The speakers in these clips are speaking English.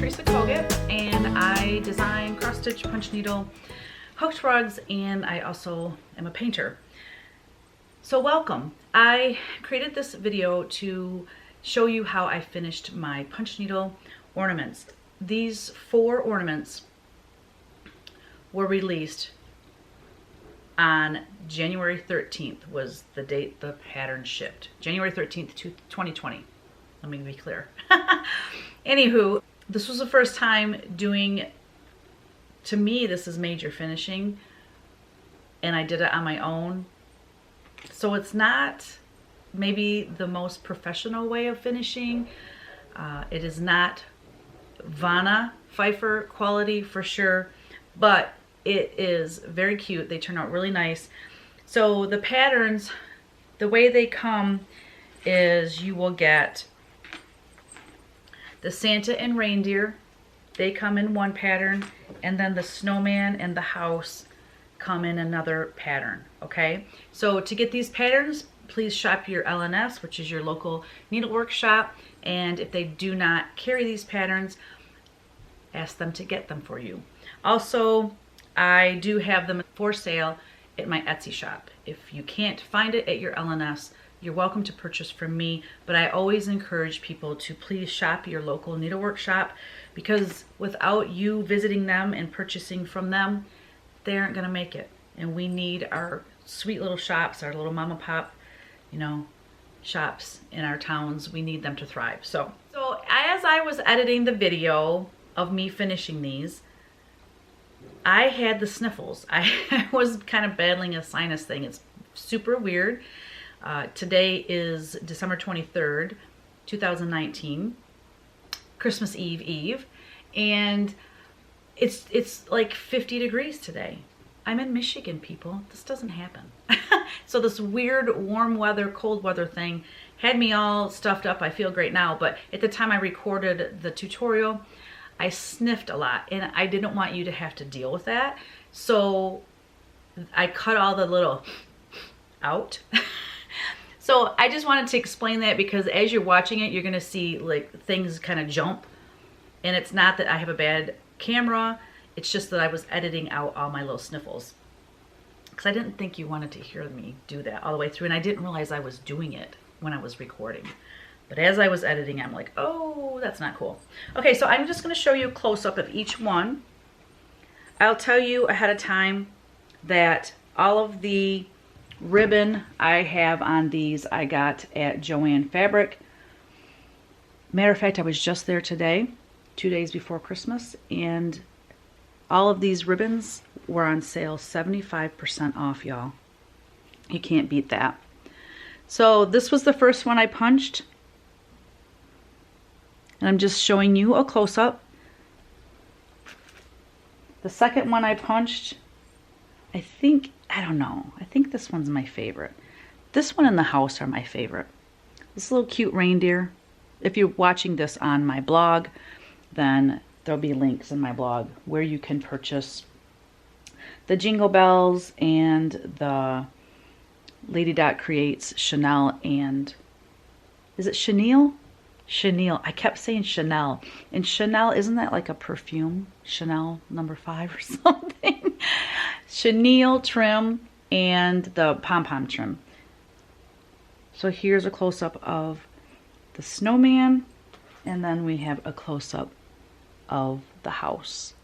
and I design cross-stitch, punch needle, hooked rugs, and I also am a painter. So welcome. I created this video to show you how I finished my punch needle ornaments. These 4 ornaments were released on January 13th was the date the pattern shipped. January 13th, 2020. Let me be clear. Anywho, this was the first time doing, to me, this is major finishing, and I did it on my own. So it's not maybe the most professional way of finishing. It is not Vanna Pfeiffer quality for sure, but it is very cute. They turn out really nice. So the patterns, the way they come is you will get the Santa and reindeer. They come in one pattern, and then the snowman and the house come in another pattern, okay? So to get these patterns, please shop your LNS, which is your local needlework shop, and if they do not carry these patterns, ask them to get them for you. Also, I do have them for sale at my Etsy shop. If you can't find it at your LNS, you're welcome to purchase from me, but I always encourage people to please shop your local needlework shop, because without you visiting them and purchasing from them, they aren't gonna make it. And we need our sweet little shops, our little mama pop, you know, shops in our towns. We need them to thrive. So as I was editing the video of me finishing these, I had the sniffles. I was kind of battling a sinus thing. It's super weird. Today is December 23rd, 2019, Christmas Eve, and it's like 50 degrees today. I'm in Michigan, people. This doesn't happen. So this weird warm weather, cold weather thing had me all stuffed up. I feel great now, but at the time I recorded the tutorial, I sniffed a lot, and I didn't want you to have to deal with that. So I cut all the little out. So I just wanted to explain that, because as you're watching it, you're gonna see like things kind of jump. And it's not that I have a bad camera, it's just that I was editing out all my little sniffles. Because I didn't think you wanted to hear me do that all the way through, and I didn't realize I was doing it when I was recording. But as I was editing, I'm like, oh, that's not cool. Okay, so I'm just gonna show you a close-up of each one. I'll tell you ahead of time that all of the ribbon I have on these I got at Joann Fabric. Matter of fact, I was just there today, 2 days before Christmas, and all of these ribbons were on sale 75% off, y'all. You can't beat that. So this was the first one I punched, and I'm just showing you a close-up. The second one I punched, I don't know, I think this one's my favorite. This one and the house are my favorite. This little cute reindeer. If you're watching this on my blog, then there'll be links in my blog where you can purchase the Jingle Bells and the Lady Dot Creates Chanel and, is it Chenille? Chenille. I kept saying Chanel. And Chanel, isn't that like a perfume? Chanel number 5 or something? Chenille trim and the pom-pom trim. So here's a close-up of the snowman, and then we have a close-up of the house.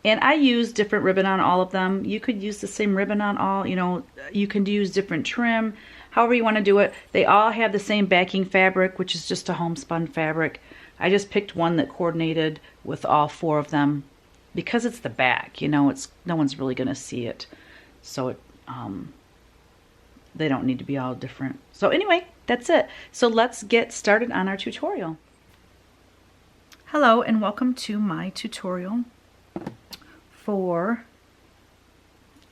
And I use different ribbon on all of them. You could use the same ribbon on all, you know, you can use different trim, however you want to do it. They all have the same backing fabric, which is just a homespun fabric. I just picked one that coordinated with all 4 of them because it's the back, you know, it's no one's really going to see it. So it, they don't need to be all different. So anyway, that's it. So let's get started on our tutorial. Hello and welcome to my tutorial for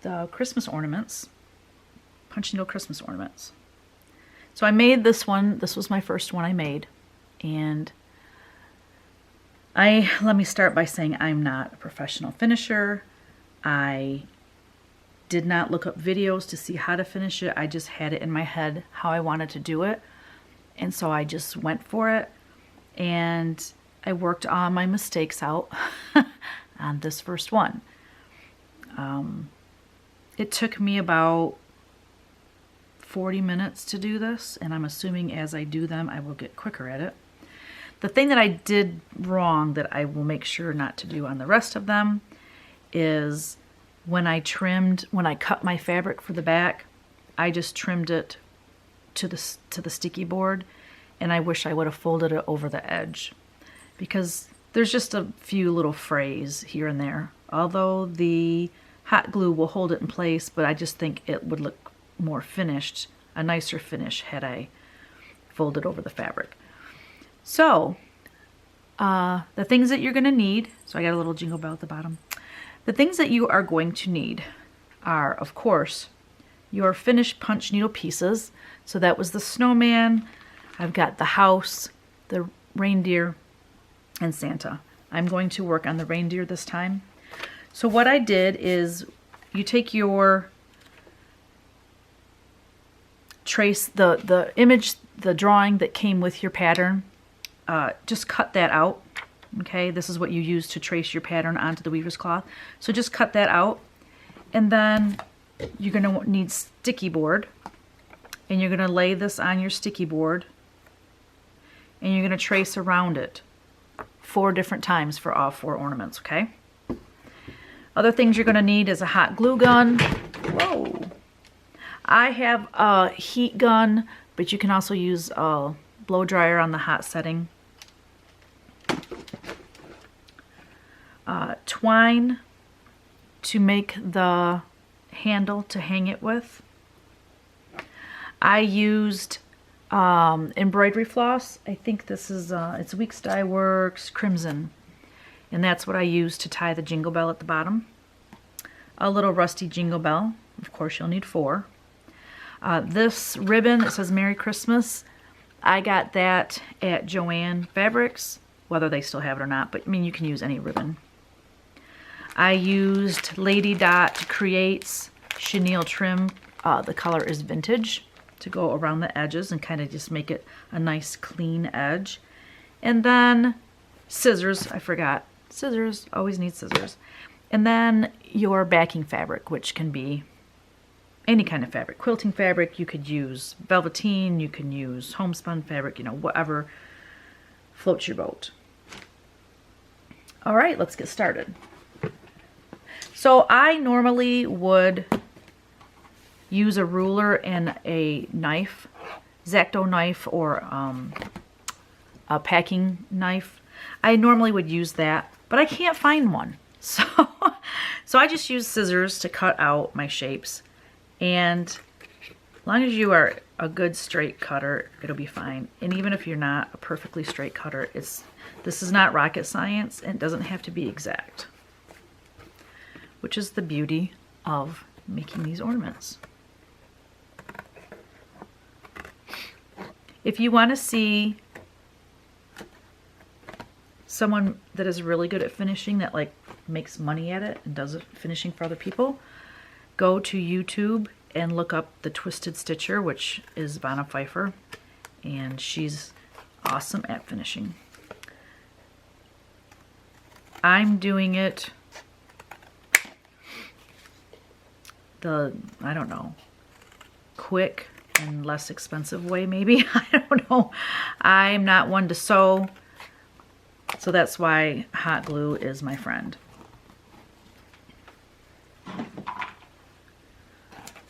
the Christmas ornaments, punch needle Christmas ornaments. So I made this one. This was my first one I made, and let me start by saying I'm not a professional finisher. I did not look up videos to see how to finish it. I just had it in my head how I wanted to do it, and so I just went for it. And I worked on my mistakes out on this first one. It took me about 40 minutes to do this, and I'm assuming as I do them, I will get quicker at it. The thing that I did wrong that I will make sure not to do on the rest of them is when I cut my fabric for the back, I just trimmed it to the sticky board, and I wish I would have folded it over the edge because there's just a few little frays here and there. Although the hot glue will hold it in place, but I just think it would look more finished, a nicer finish had I folded over the fabric. So the things that you're going to need, so I got a little jingle bell at the bottom. The things that you are going to need are, of course, your finished punch needle pieces. So that was the snowman, I've got the house, the reindeer, and Santa. I'm going to work on the reindeer this time. So what I did is you take your trace, the image, the drawing that came with your pattern, just cut that out. Okay, this is what you use to trace your pattern onto the weaver's cloth. So just cut that out, and then you're going to need sticky board, and you're going to lay this on your sticky board, and you're going to trace around it 4 different times for all 4 ornaments, okay? Other things you're going to need is a hot glue gun. Whoa! I have a heat gun, but you can also use a blow dryer on the hot setting. Twine to make the handle to hang it with. I used embroidery floss. I think this is it's Weeks Dye Works Crimson, and that's what I used to tie the jingle bell at the bottom. A little rusty jingle bell. Of course, you'll need 4. This ribbon that says Merry Christmas, I got that at Joann Fabrics, whether they still have it or not, but I mean, you can use any ribbon. I used Lady Dot Creates chenille trim. The color is vintage, to go around the edges and kind of just make it a nice clean edge. And then scissors, I forgot. Scissors, always need scissors. And then your backing fabric, which can be any kind of fabric. Quilting fabric, you could use velveteen, you can use homespun fabric, you know, whatever floats your boat. All right, let's get started. So I normally would use a ruler and a knife, X-Acto knife, or a packing knife. I normally would use that, but I can't find one. So I just use scissors to cut out my shapes. And as long as you are a good straight cutter, it'll be fine. And even if you're not a perfectly straight cutter, this is not rocket science, and it doesn't have to be exact, which is the beauty of making these ornaments. If you want to see someone that is really good at finishing, that like makes money at it and does it finishing for other people, go to YouTube and look up the Twisted Stitcher, which is Vanna Pfeiffer, and she's awesome at finishing. I'm doing it I don't know, quick and less expensive way, maybe. I don't know. I'm not one to sew, so that's why hot glue is my friend.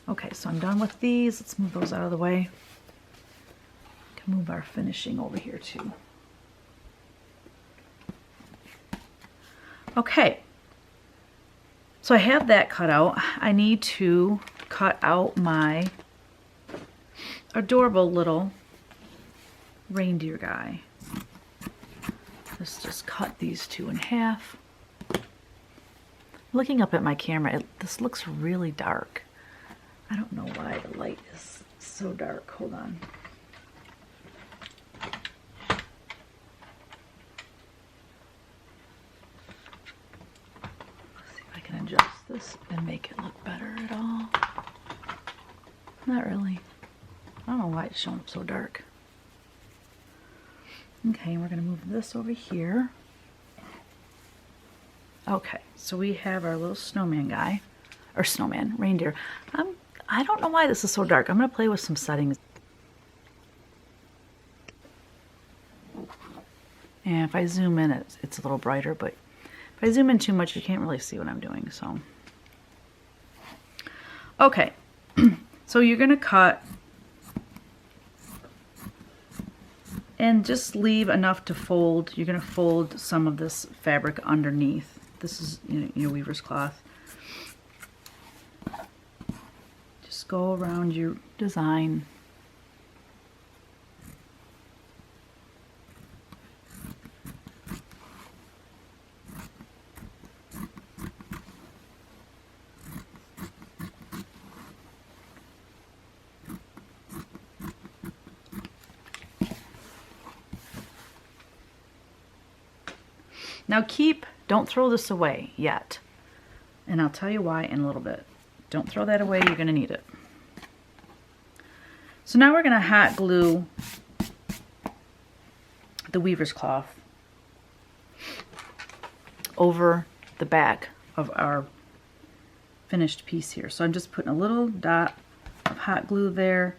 Okay, so I'm done with these. Let's move those out of the way. We can move our finishing over here too. Okay, so I have that cut out. I need to cut out my adorable little reindeer guy. Let's just cut these 2 in half. Looking up at my camera, this looks really dark. I don't know why the light is so dark. Hold on. Let's see if I can adjust this and make it look better at all. Not really. I don't know why it's showing up so dark. Okay, we're going to move this over here. Okay, so we have our little snowman guy, or snowman, reindeer. I don't know why this is so dark. I'm going to play with some settings. And if I zoom in, it's a little brighter, but if I zoom in too much, you can't really see what I'm doing, so. Okay, so you're going to cut and just leave enough to fold. You're going to fold some of this fabric underneath. This is your weaver's cloth. Just go around your design. Now don't throw this away yet. And I'll tell you why in a little bit. Don't throw that away, you're gonna need it. So now we're gonna hot glue the weaver's cloth over the back of our finished piece here. So I'm just putting a little dot of hot glue there.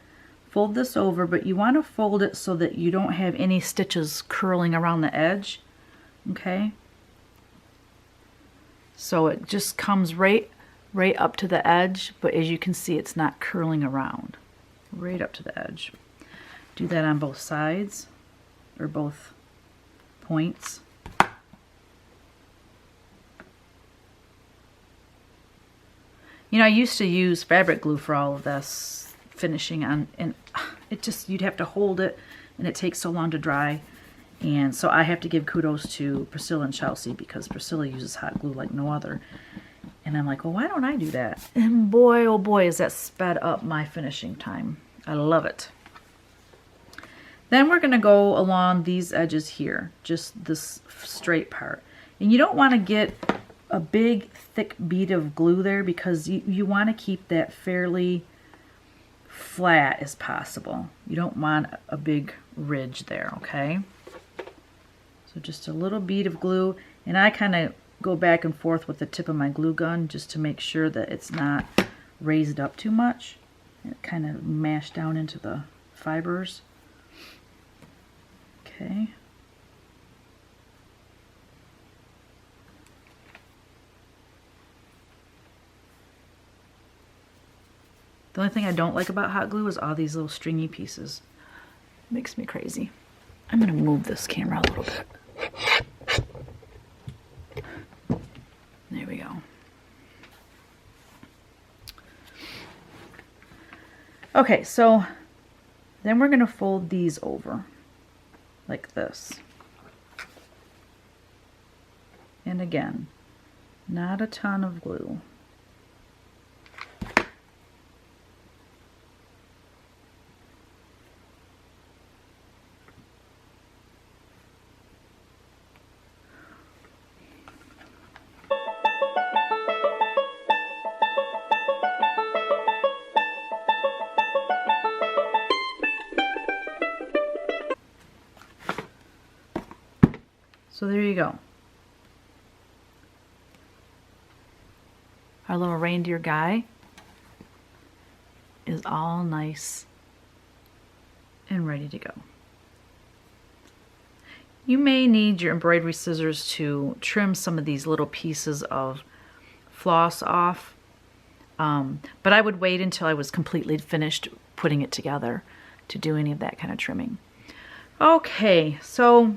Fold this over, but you wanna fold it so that you don't have any stitches curling around the edge, okay? So it just comes right up to the edge, but as you can see, it's not curling around. Right up to the edge. Do that on both sides, or both points. You know, I used to use fabric glue for all of this finishing on, and it just, you'd have to hold it, and it takes so long to dry. And so I have to give kudos to Priscilla and Chelsea, because Priscilla uses hot glue like no other. And I'm like, well, why don't I do that? And boy, oh boy, is that sped up my finishing time. I love it. Then we're going to go along these edges here, just this straight part. And you don't want to get a big thick bead of glue there, because you want to keep that fairly flat as possible. You don't want a big ridge there, okay? So just a little bead of glue, and I kind of go back and forth with the tip of my glue gun just to make sure that it's not raised up too much. It kind of mashed down into the fibers. Okay. The only thing I don't like about hot glue is all these little stringy pieces. It makes me crazy. I'm going to move this camera a little bit. There we go. Okay, so then we're going to fold these over like this. And again, not a ton of glue. So there you go. Our little reindeer guy is all nice and ready to go. You may need your embroidery scissors to trim some of these little pieces of floss off, but I would wait until I was completely finished putting it together to do any of that kind of trimming. Okay, so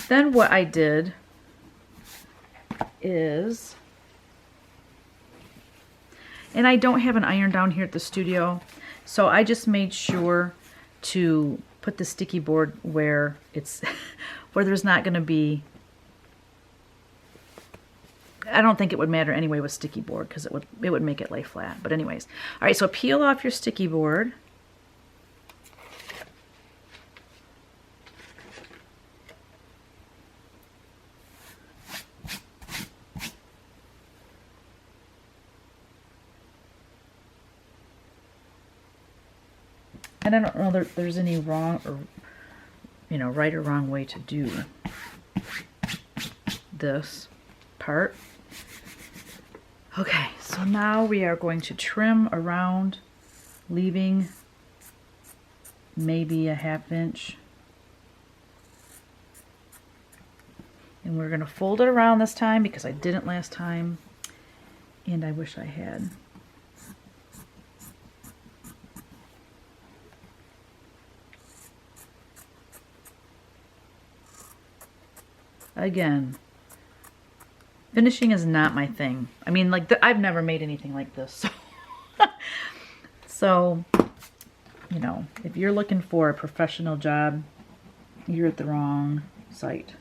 then what I did is, and I don't have an iron down here at the studio, so I just made sure to put the sticky board where it's where there's not going to be, I don't think it would matter anyway with sticky board, because it would make it lay flat. But anyways, all right, so peel off your sticky board. And I don't know that there's any wrong or right or wrong way to do this part. Okay, so now we are going to trim around, leaving maybe a 1/2 inch. And we're going to fold it around this time because I didn't last time, and I wish I had. Again, finishing is not my thing. I mean, like, I've never made anything like this. So, if you're looking for a professional job, you're at the wrong site.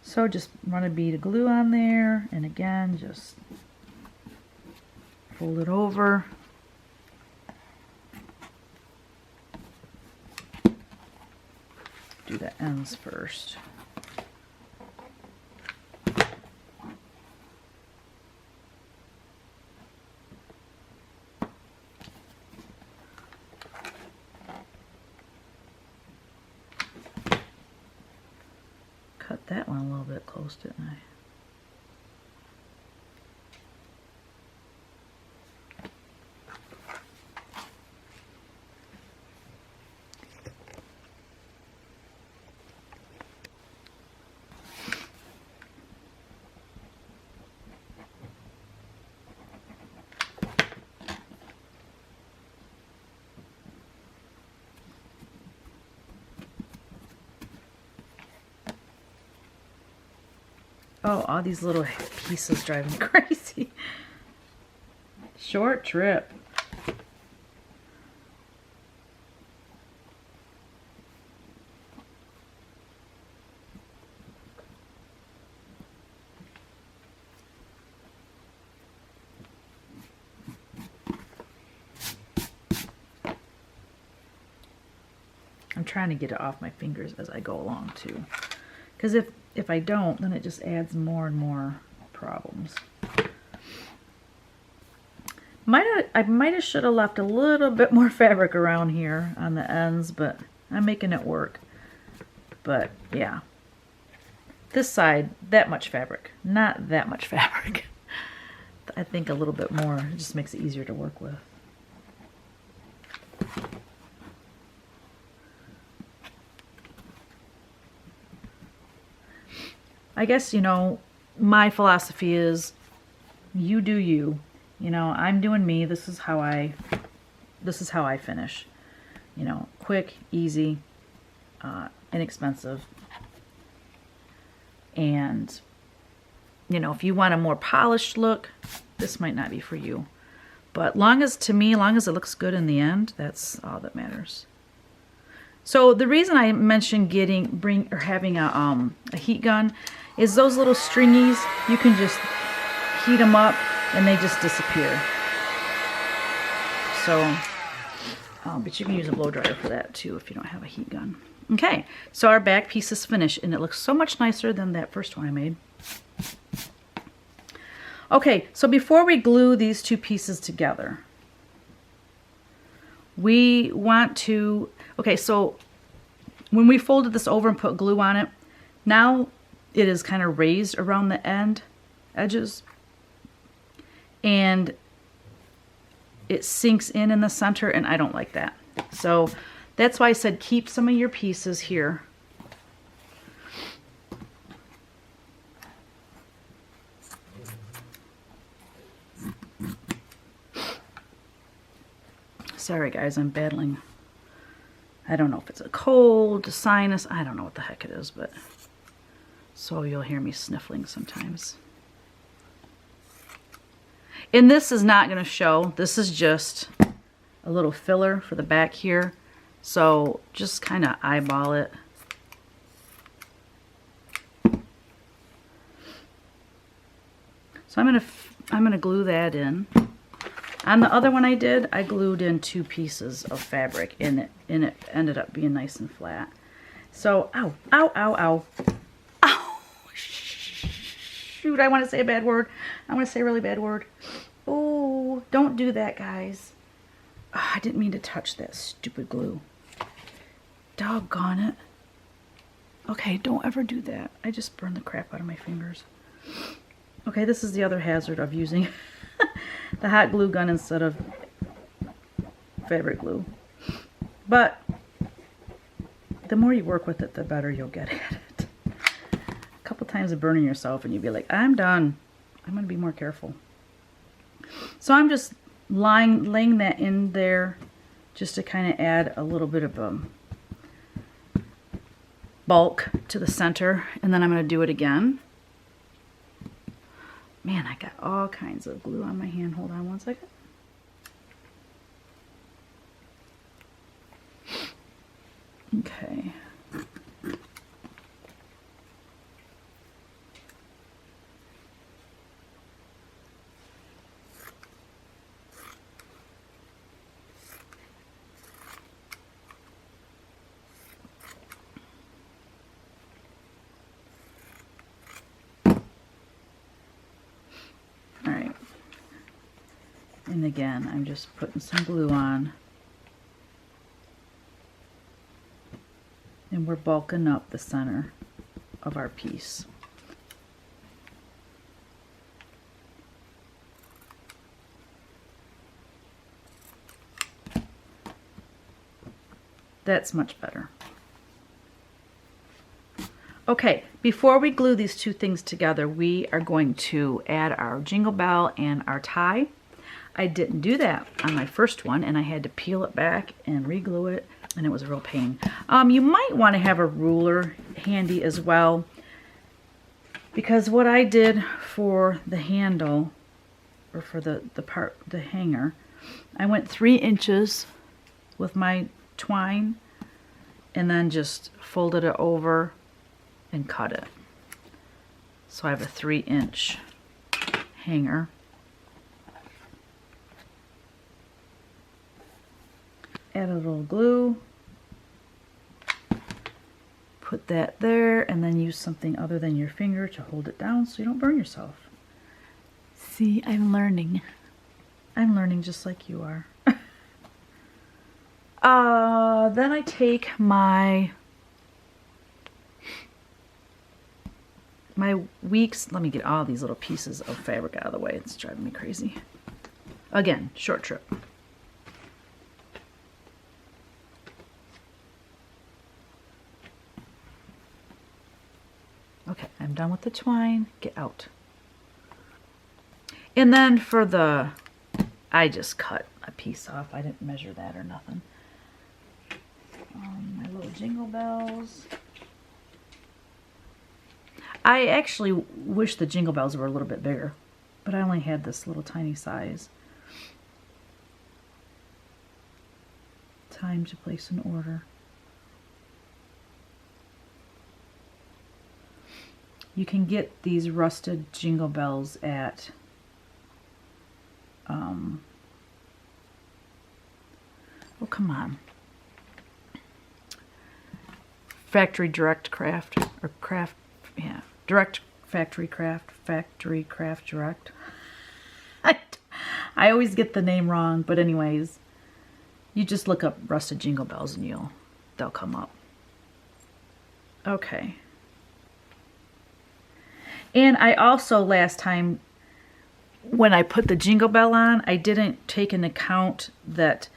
So just run a bead of glue on there, and again, just fold it over. Do the ends first. Cut that one a little bit close, didn't I? Oh, all these little pieces drive me crazy. Short trip. I'm trying to get it off my fingers as I go along too. Because if I don't, then it just adds more and more problems. I might have should have left a little bit more fabric around here on the ends, but I'm making it work. But yeah, this side, that much fabric, not that much fabric. I think a little bit more, it just makes it easier to work with. I guess, my philosophy is you do you. I'm doing me. This is how I finish. Quick, easy, inexpensive. And, if you want a more polished look, this might not be for you. But long as it looks good in the end, that's all that matters. So the reason I mentioned having a heat gun is those little stringies, you can just heat them up and they just disappear. So, but you can use a blow dryer for that too if you don't have a heat gun. Okay, so our back piece is finished and it looks so much nicer than that first one I made. Okay, so before we glue these two pieces together, we want to, okay, so when we folded this over and put glue on it, now it is kind of raised around the edges, and it sinks in the center, and I don't like that. So that's why I said keep some of your pieces here. Sorry guys, I'm battling, I don't know if it's a cold, a sinus, I don't know what the heck it is, but so you'll hear me sniffling sometimes. And this is not going to show, this is just a little filler for the back here, so just kind of eyeball it. So I'm gonna glue that in. On the other one I did, I glued in 2 pieces of fabric and it ended up being nice and flat. So, ow, ow, ow, ow. Ow! Shoot, I want to say a bad word. I want to say a really bad word. Oh, don't do that, guys. Oh, I didn't mean to touch that stupid glue. Doggone it. Okay, don't ever do that. I just burned the crap out of my fingers. Okay, this is the other hazard of using the hot glue gun instead of fabric glue. But the more you work with it, the better you'll get at it. A couple times of burning yourself and you'll be like, I'm done. I'm going to be more careful. So I'm just laying that in there just to kind of add a little bit of bulk to the center. And then I'm going to do it again. Man, I got all kinds of glue on my hand. Hold on one second. Okay. All right. And again, I'm just putting some glue on. And we're bulking up the center of our piece. That's much better. Okay, before we glue these two things together, we are going to add our jingle bell and our tie. I didn't do that on my first one, and I had to peel it back and re-glue it, and it was a real pain. You might want to have a ruler handy as well, because what I did for the handle, or for the hanger, I went 3 inches with my twine, and then just folded it over and cut it. So I have a 3-inch hanger. Add a little glue, put that there, and then use something other than your finger to hold it down so you don't burn yourself. See, I'm learning. I'm learning just like you are. Then I take my weeks. Let me get all these little pieces of fabric out of the way. It's driving me crazy. Again, short trip. Okay, I'm done with the twine. Get out. And then for the, I just cut a piece off. I didn't measure that or nothing. My little jingle bells. I actually wish the jingle bells were a little bit bigger, but I only had this little tiny size. Time to place an order. You can get these rusted jingle bells at oh, come on. Factory Direct Craft, or Craft, yeah, Direct Factory Craft, Factory Craft Direct. I always get the name wrong, but anyways, you just look up rusted jingle bells and they'll come up. Okay. And I also, last time, when I put the jingle bell on, I didn't take into account that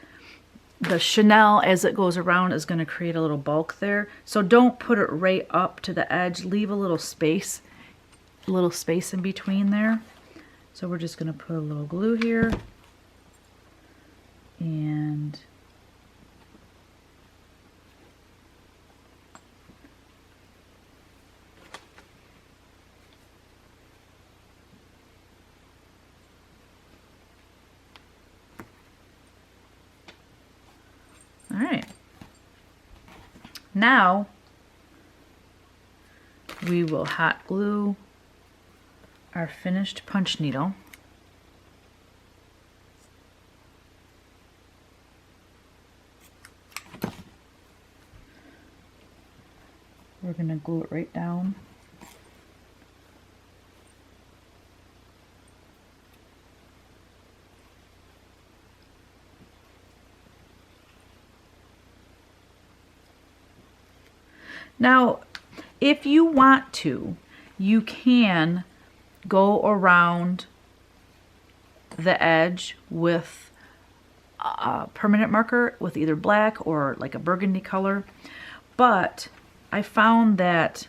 the chenille, as it goes around, is going to create a little bulk there. So don't put it right up to the edge. Leave a little space in between there. So we're just going to put a little glue here. And all right. Now we will hot glue our finished punch needle. We're going to glue it right down. Now, if you want to, you can go around the edge with a permanent marker with either black or like a burgundy color, but I found that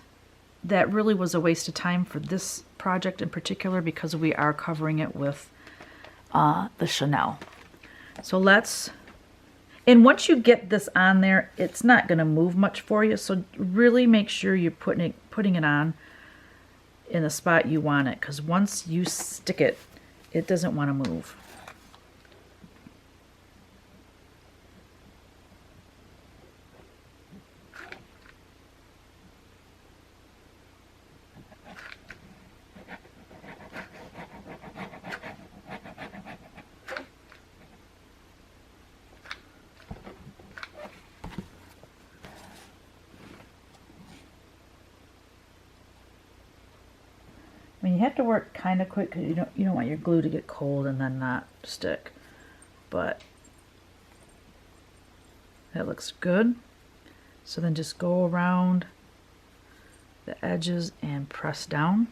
that really was a waste of time for this project in particular because we are covering it with the Chanel. So let's, and once you get this on there, it's not going to move much for you, so really make sure you're putting it on in the spot you want it, because once you stick it, it doesn't want to move. I mean, you have to work kind of quick because you don't want your glue to get cold and then not stick. But that looks good. So then just go around the edges and press down.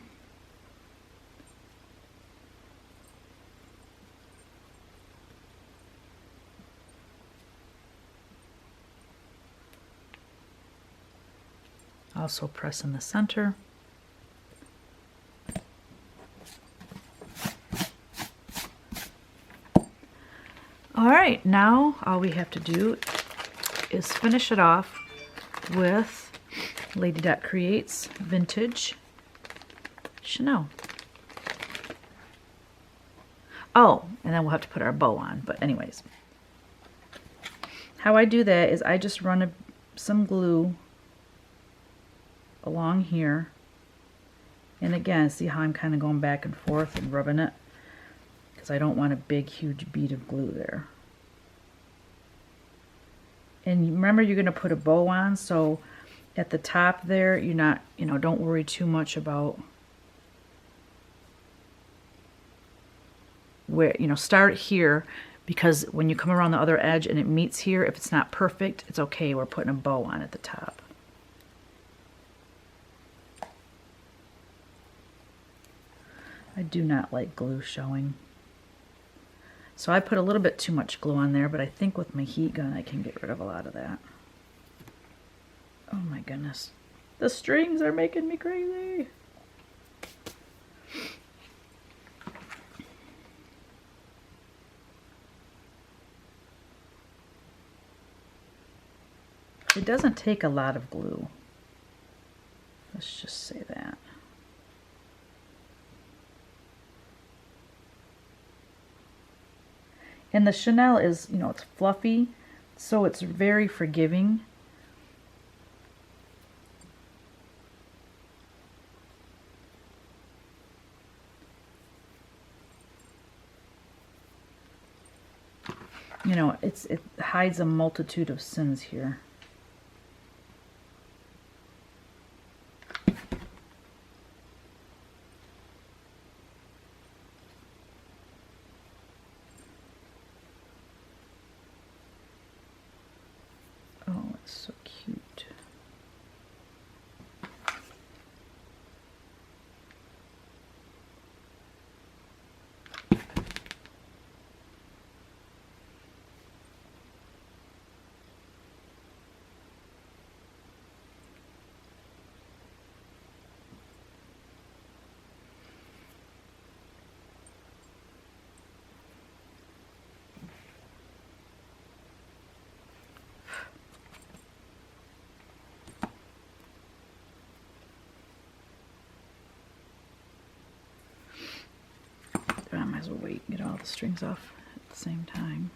Also press in the center. All right, now all we have to do is finish it off with Lady Dot Creates Vintage Chanel. Oh, and then we'll have to put our bow on, but anyways. How I do that is I just run some glue along here. And again, see how I'm kind of going back and forth and rubbing it? Because I don't want a big, huge bead of glue there. And remember, you're going to put a bow on, so at the top there, you're not, don't worry too much about where, start here, because when you come around the other edge and it meets here, if it's not perfect, it's okay. We're putting a bow on at the top. I do not like glue showing. So I put a little bit too much glue on there, but I think with my heat gun I can get rid of a lot of that. Oh my goodness. The strings are making me crazy. It doesn't take a lot of glue. Let's just say that. And the Chanel is, it's fluffy, so it's very forgiving. It hides a multitude of sins here. Oh, it's so cute. I might as well wait and get all the strings off at the same time.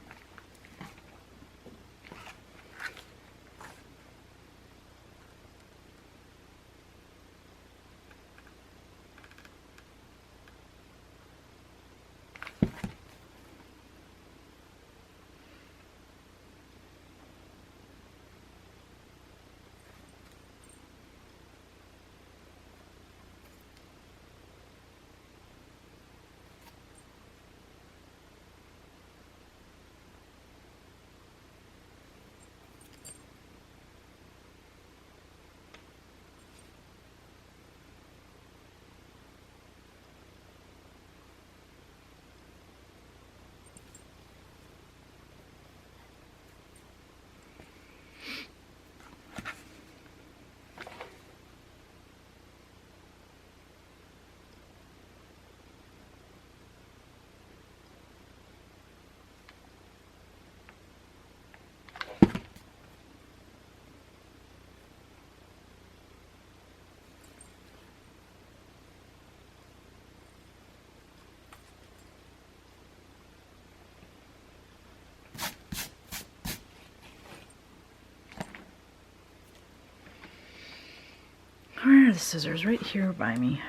Where are the scissors? Right here by me.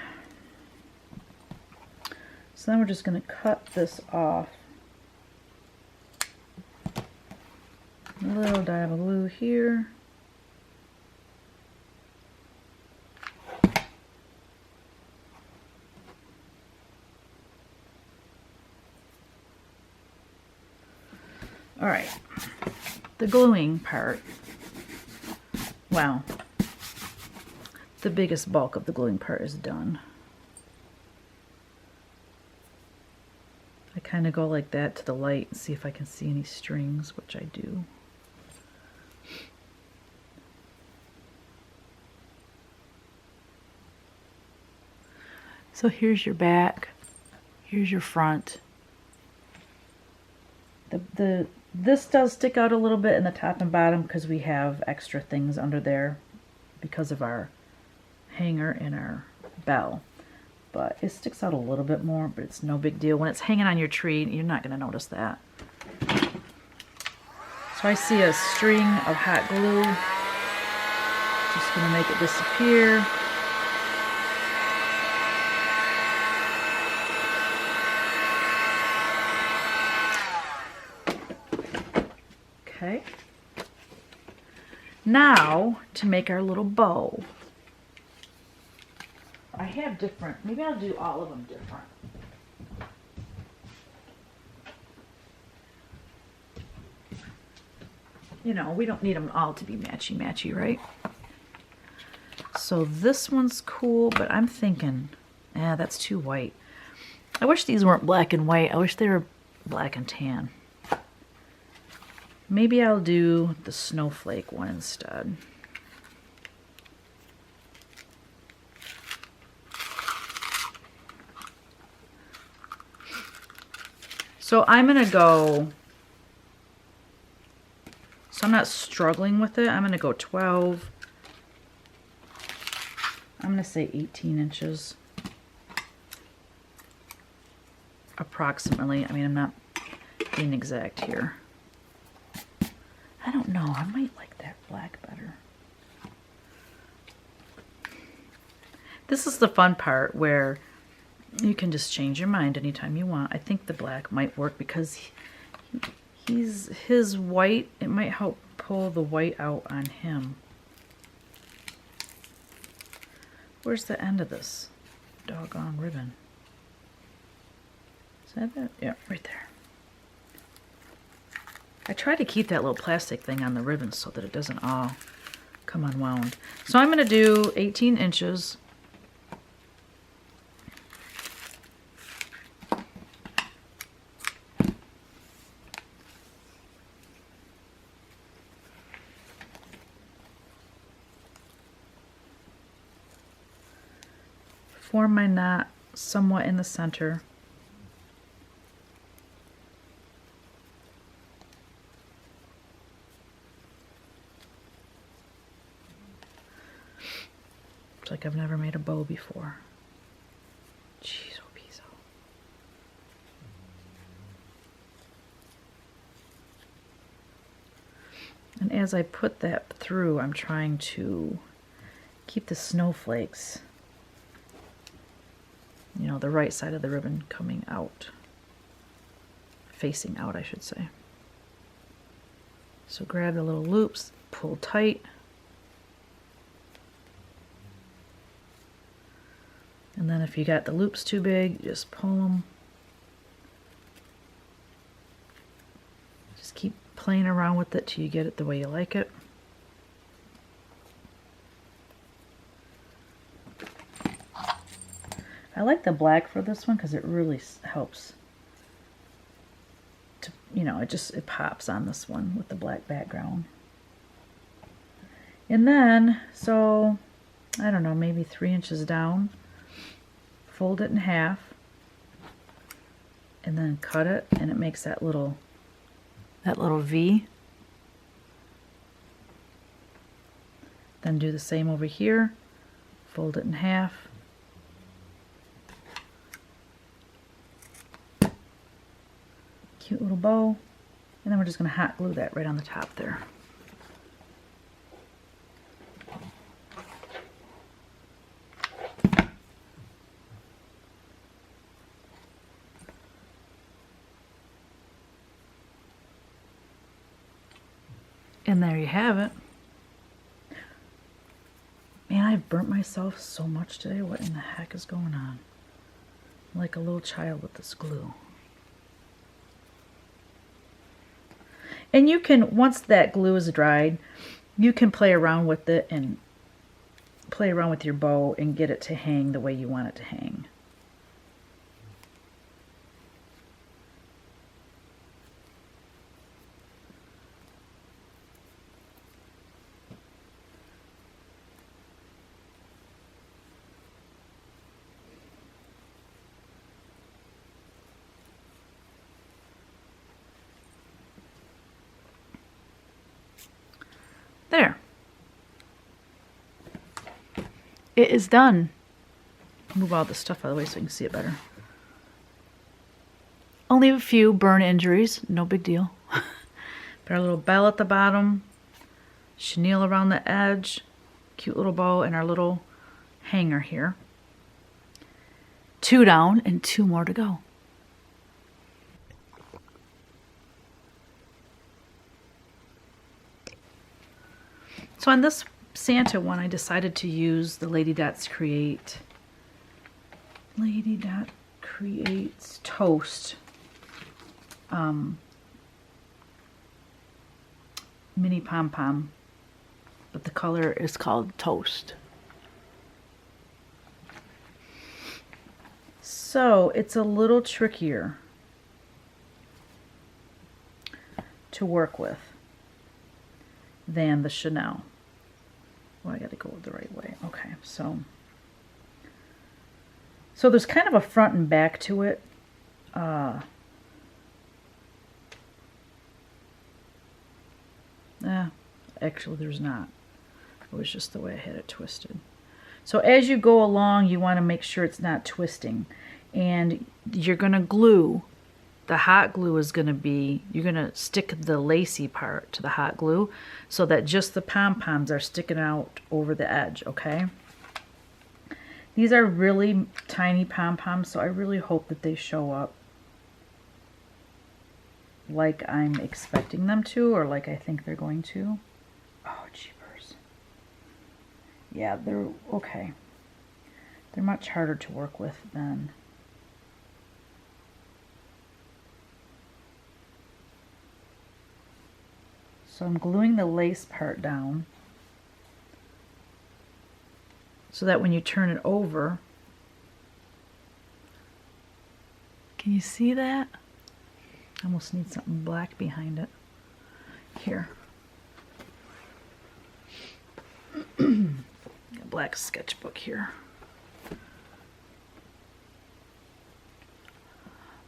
So then we're just going to cut this off. A little dab of glue here. All right, the gluing part, well, the biggest bulk of the gluing part is done. I kind of go like that to the light and see if I can see any strings, which I do. So here's your back, here's your front. This does stick out a little bit in the top and bottom because we have extra things under there because of our hanger and our bell. But it sticks out a little bit more, but it's no big deal. When it's hanging on your tree, you're not going to notice that. So I see a string of hot glue. Just going to make it disappear. Okay. Now to make our little bow. I have different, maybe I'll do all of them different. You know, we don't need them all to be matchy-matchy, right? So this one's cool, but I'm thinking, that's too white. I wish these weren't black and white. I wish they were black and tan. Maybe I'll do the snowflake one instead. So I'm going to go, so I'm not struggling with it. I'm going to go 12. I'm going to say 18 inches. Approximately. I mean, I'm not being exact here. I don't know. I might like that black better. This is the fun part where you can just change your mind anytime you want. I think the black might work because his white, it might help pull the white out on him. Where's the end of this doggone ribbon? Is that it? Yeah, right there. I try to keep that little plastic thing on the ribbon so that it doesn't all come unwound. So I'm going to do 18 inches. Form my knot somewhat in the center. It's like I've never made a bow before. Jeez, oh piso. And as I put that through, I'm trying to keep the snowflakes, you know, the right side of the ribbon coming out. Facing out, I should say. So grab the little loops, pull tight. And then if you got the loops too big, just pull them. Just keep playing around with it till you get it the way you like it. I like the black for this one because it really helps to, you know, it pops on this one with the black background. And then, so, I don't know, maybe 3 inches down. Fold it in half and then cut it, and it makes that little V. Then do the same over here. Fold it in half. Cute little bow. And then we're just going to hot glue that right on the top there. And there you have it. Man, I've burnt myself so much today. What in the heck is going on? I'm like a little child with this glue. And you can, once that glue is dried, you can play around with it and play around with your bow and get it to hang the way you want it to hang. There. It is done. Move all the stuff out of the way so you can see it better. Only a few burn injuries, no big deal. Got our little bell at the bottom, chenille around the edge, cute little bow, and our little hanger here. 2 down and 2 more to go. So on this Santa one, I decided to use the Lady Dots Creates Toast mini pom-pom, but the color is called Toast. So it's a little trickier to work with than the Chanel. Oh, I got to go the right way. Okay, so there's kind of a front and back to it. Actually, there's not. It was just the way I had it twisted. So as you go along, you want to make sure it's not twisting. And you're going to glue. The hot glue is going to be, you're going to stick the lacy part to the hot glue so that just the pom-poms are sticking out over the edge, okay? These are really tiny pom-poms, so I really hope that they show up like I'm expecting them to, or like I think they're going to. Oh, jeepers. Yeah, they're okay. They're much harder to work with than... So I'm gluing the lace part down so that when you turn it over, can you see that? I almost need something black behind it. Here. A black sketchbook here.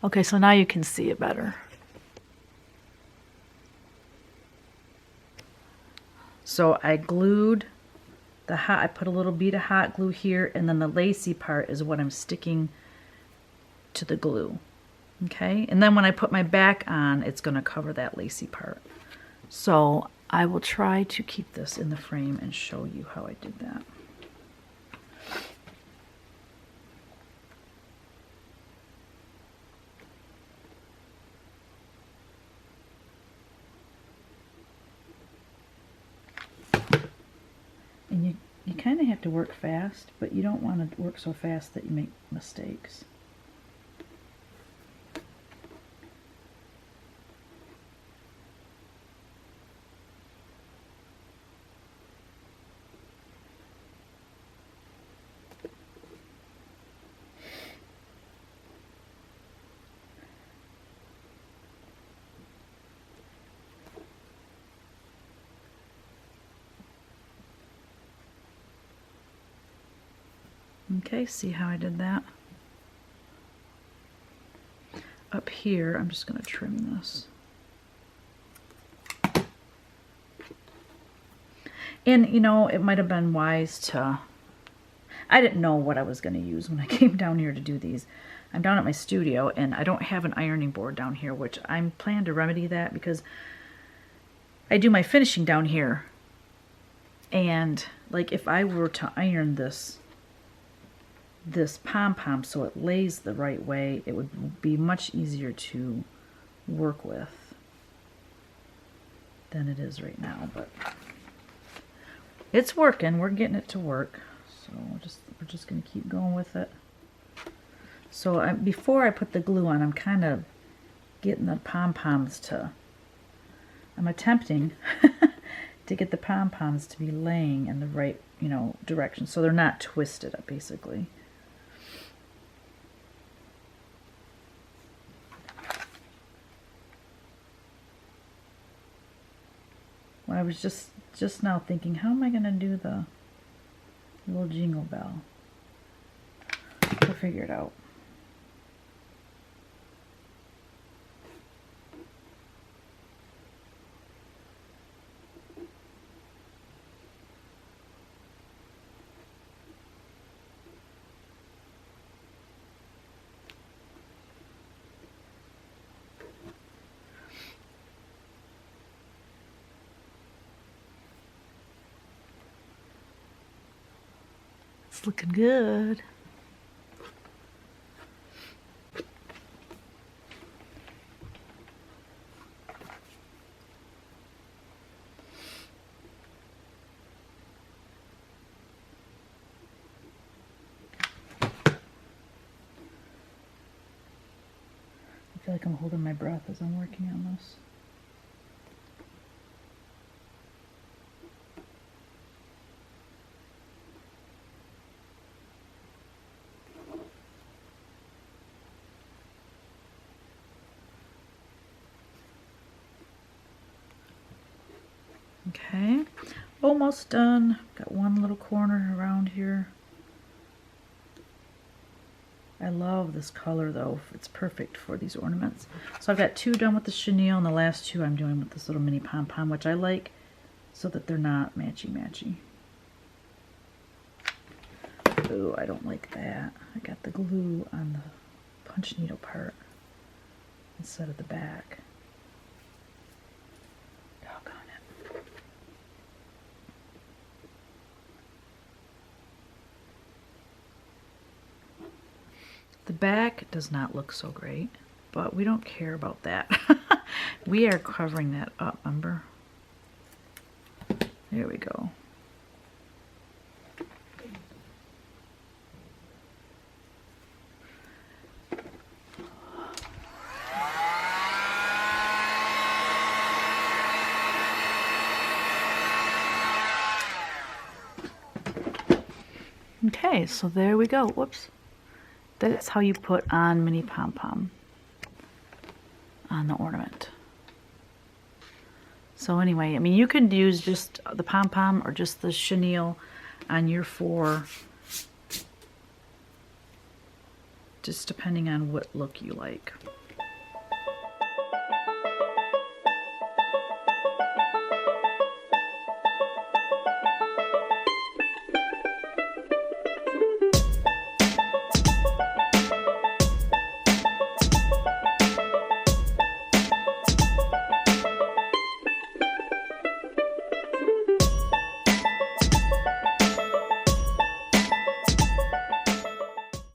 Okay, so now you can see it better. So I glued the hot, I put a little bead of hot glue here, and then the lacy part is what I'm sticking to the glue. Okay, and then when I put my back on, it's going to cover that lacy part. So I will try to keep this in the frame and show you how I did that. And you kind of have to work fast, but you don't want to work so fast that you make mistakes. Okay, see how I did that? Up here, I'm just going to trim this. And, you know, it might have been wise to... I didn't know what I was going to use when I came down here to do these. I'm down at my studio, and I don't have an ironing board down here, which I'm planning to remedy that because I do my finishing down here. And, like, if I were to iron this pom-pom so it lays the right way, it would be much easier to work with. than it is right now, but it's working. We're getting it to work. So we're just going to keep going with it. So before I put the glue on, I'm kind of getting the pom-poms to, I'm attempting to get the pom-poms to be laying in the right, direction, so they're not twisted up, basically. Well, I was just now thinking, how am I going to do the little jingle bell? I'll figure it out. It's looking good. I feel like I'm holding my breath as I'm working on this. Okay, almost done. Got one little corner around here. I love this color though. It's perfect for these ornaments. So I've got 2 done with the chenille, and the last 2 I'm doing with this little mini pom-pom, which I like so that they're not matchy-matchy. Ooh, I don't like that. I got the glue on the punch needle part instead of the back. Doggone it. The back does not look so great, but we don't care about that. We are covering that up, remember? There we go. Okay, so there we go. Whoops. That's how you put on mini pom-pom on the ornament. So anyway, I mean, you could use just the pom-pom or just the chenille on your 4, just depending on what look you like.